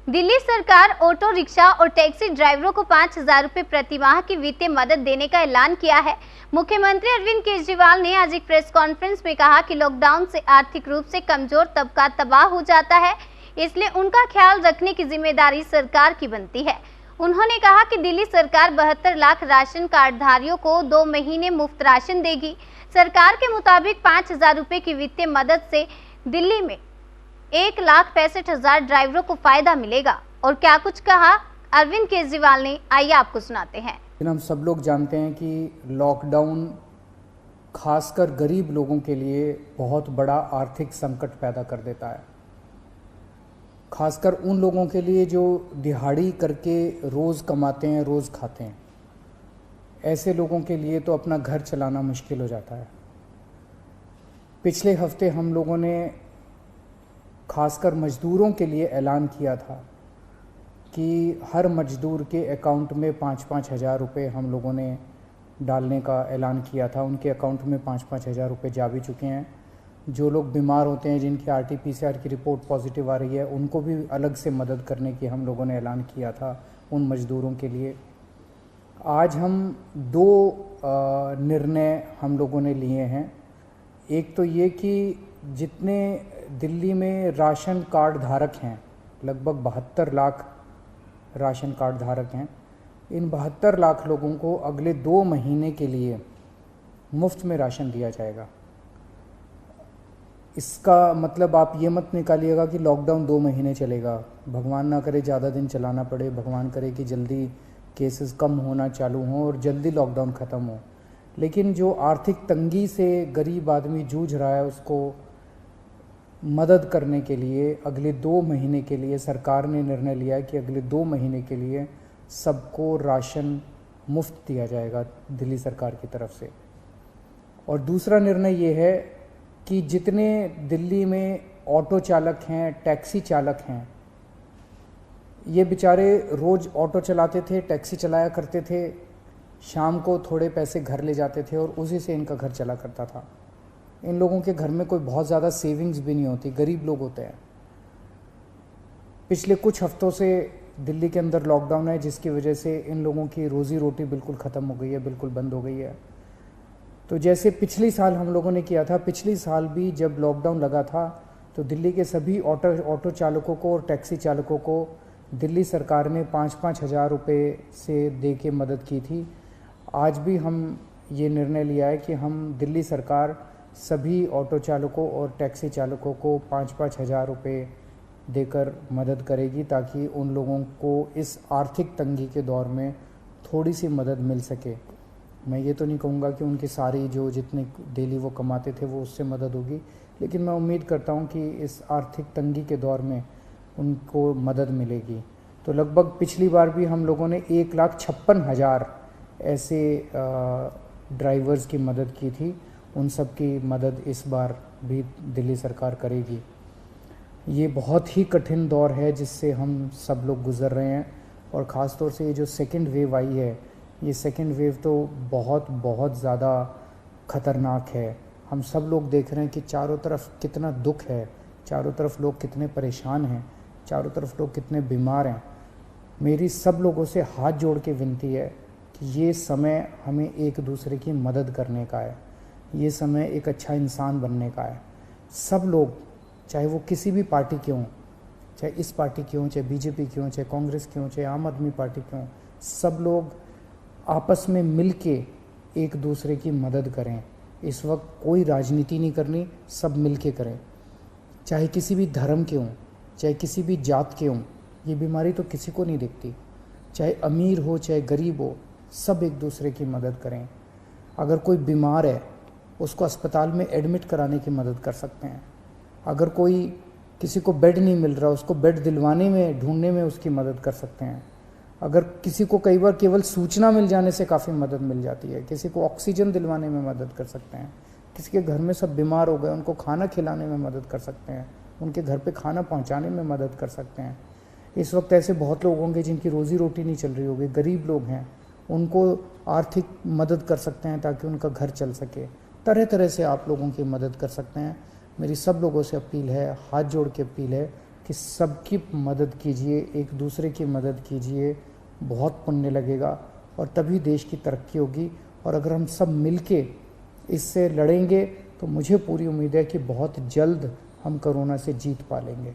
दिल्ली सरकार auto rickshaw और taxi ड्राइवरों को 5,000 रुपए प्रति माह की वित्तीय मदद देने का ऐलान किया है। मुख्यमंत्री अरविंद केजरीवाल ने आज एक प्रेस कॉन्फ्रेंस में कहा कि लॉकडाउन से आर्थिक रूप से कमजोर तबका तबाह हो जाता है, इसलिए उनका ख्याल रखने की जिम्मेदारी सरकार की बनती है। उन्होंने कहा कि दिल्ली सरकार 72 लाख राशन कार्डधारियों को 2 महीने मुफ्त राशन देगी। सरकार के मुताबिक 5,000 रुपए की वित्तीय मदद से दिल्ली में 1,65,000 ड्राइवरों को फायदा मिलेगा। और क्या कुछ कहा अरविंद केजरीवाल ने, आइए आपको सुनाते हैं। हम सब लोग जानते हैं कि लॉकडाउन खासकर गरीब लोगों के लिए बहुत बड़ा आर्थिक संकट पैदा कर देता है, खासकर उन लोगों के लिए जो दिहाड़ी करके रोज़ कमाते हैं, रोज़ खाते हैं। ऐसे लोगों के लिए तो अपना घर चलाना मुश्किल हो जाता है। पिछले हफ्ते हम लोगों ने खासकर मज़दूरों के लिए ऐलान किया था कि हर मज़दूर के अकाउंट में 5-5 हज़ार रुपये हम लोगों ने डालने का ऐलान किया था। उनके अकाउंट में 5-5 हज़ार रुपये जा भी चुके हैं। जो लोग बीमार होते हैं, जिनकी RT-PCR की रिपोर्ट पॉजिटिव आ रही है, उनको भी अलग से मदद करने की हम लोगों ने ऐलान किया था उन मज़दूरों के लिए। आज हम 2 निर्णय हम लोगों ने लिए हैं। एक तो ये कि जितने दिल्ली में राशन कार्ड धारक हैं, लगभग 72 लाख राशन कार्ड धारक हैं, इन 72 लाख लोगों को अगले 2 महीने के लिए मुफ्त में राशन दिया जाएगा। इसका मतलब आप ये मत निकालिएगा कि लॉकडाउन 2 महीने चलेगा। भगवान ना करे ज़्यादा दिन चलाना पड़े, भगवान करे कि जल्दी केसेस कम होना चालू हों और जल्दी लॉकडाउन ख़त्म हो। लेकिन जो आर्थिक तंगी से गरीब आदमी जूझ रहा है, उसको मदद करने के लिए अगले 2 महीने के लिए सरकार ने निर्णय लिया है कि अगले 2 महीने के लिए सबको राशन मुफ्त दिया जाएगा दिल्ली सरकार की तरफ से। और दूसरा निर्णय ये है कि जितने दिल्ली में ऑटो चालक हैं, टैक्सी चालक हैं, ये बेचारे रोज़ ऑटो चलाते थे, टैक्सी चलाया करते थे, शाम को थोड़े पैसे घर ले जाते थे और उसी से इनका घर चला करता था। इन लोगों के घर में कोई बहुत ज़्यादा सेविंग्स भी नहीं होती, गरीब लोग होते हैं। पिछले कुछ हफ्तों से दिल्ली के अंदर लॉकडाउन है, जिसकी वजह से इन लोगों की रोज़ी रोटी बिल्कुल ख़त्म हो गई है, बिल्कुल बंद हो गई है। तो जैसे पिछले साल हम लोगों ने किया था, पिछले साल भी जब लॉकडाउन लगा था तो दिल्ली के सभी ऑटो चालकों को और टैक्सी चालकों को दिल्ली सरकार ने 5-5 हज़ार रुपये से दे के मदद की थी। आज भी हम ये निर्णय लिया है कि हम दिल्ली सरकार सभी ऑटो चालकों और टैक्सी चालकों को 5-5 हज़ार रुपये देकर मदद करेगी, ताकि उन लोगों को इस आर्थिक तंगी के दौर में थोड़ी सी मदद मिल सके। मैं ये तो नहीं कहूँगा कि उनकी सारी जो जितने डेली वो कमाते थे वो उससे मदद होगी, लेकिन मैं उम्मीद करता हूँ कि इस आर्थिक तंगी के दौर में उनको मदद मिलेगी। तो लगभग पिछली बार भी हम लोगों ने 1,56,000 ऐसे ड्राइवर्स की मदद की थी। उन सब की मदद इस बार भी दिल्ली सरकार करेगी। ये बहुत ही कठिन दौर है जिससे हम सब लोग गुज़र रहे हैं, और ख़ास तौर से ये जो सेकंड वेव आई है, ये सेकंड वेव तो बहुत ज़्यादा ख़तरनाक है। हम सब लोग देख रहे हैं कि चारों तरफ कितना दुख है, चारों तरफ लोग कितने परेशान हैं, चारों तरफ लोग कितने बीमार हैं। मेरी सब लोगों से हाथ जोड़ के विनती है कि ये समय हमें एक दूसरे की मदद करने का है, ये समय एक अच्छा इंसान बनने का है। सब लोग, चाहे वो किसी भी पार्टी के हों, चाहे इस पार्टी के हों, चाहे बीजेपी के हों, चाहे कांग्रेस के हों, चाहे आम आदमी पार्टी के हों, सब लोग आपस में मिल के एक दूसरे की मदद करें। इस वक्त कोई राजनीति नहीं करनी, सब मिल के करें। चाहे किसी भी धर्म के हों, चाहे किसी भी जात के हों, ये बीमारी तो किसी को नहीं दिखती। चाहे अमीर हो चाहे गरीब हो, सब एक दूसरे की मदद करें। अगर कोई बीमार है, उसको अस्पताल में एडमिट कराने की मदद कर सकते हैं। अगर कोई किसी को बेड नहीं मिल रहा, उसको बेड दिलवाने में, ढूंढने में उसकी मदद कर सकते हैं। अगर किसी को कई बार केवल सूचना मिल जाने से काफ़ी मदद मिल जाती है, किसी को ऑक्सीजन दिलवाने में मदद कर सकते हैं। किसी के घर में सब बीमार हो गए, उनको खाना खिलाने में मदद कर सकते हैं, उनके घर पे खाना पहुंचाने में मदद कर सकते हैं। इस वक्त ऐसे बहुत लोग होंगे जिनकी रोज़ी रोटी नहीं चल रही होगी, गरीब लोग हैं, उनको आर्थिक मदद कर सकते हैं ताकि उनका घर चल सके। तरह तरह से आप लोगों की मदद कर सकते हैं। मेरी सब लोगों से अपील है, हाथ जोड़ के अपील है कि सबकी मदद कीजिए, एक दूसरे की मदद कीजिए, बहुत पुण्य लगेगा और तभी देश की तरक्की होगी। और अगर हम सब मिलके इससे लड़ेंगे तो मुझे पूरी उम्मीद है कि बहुत जल्द हम कोरोना से जीत पा लेंगे।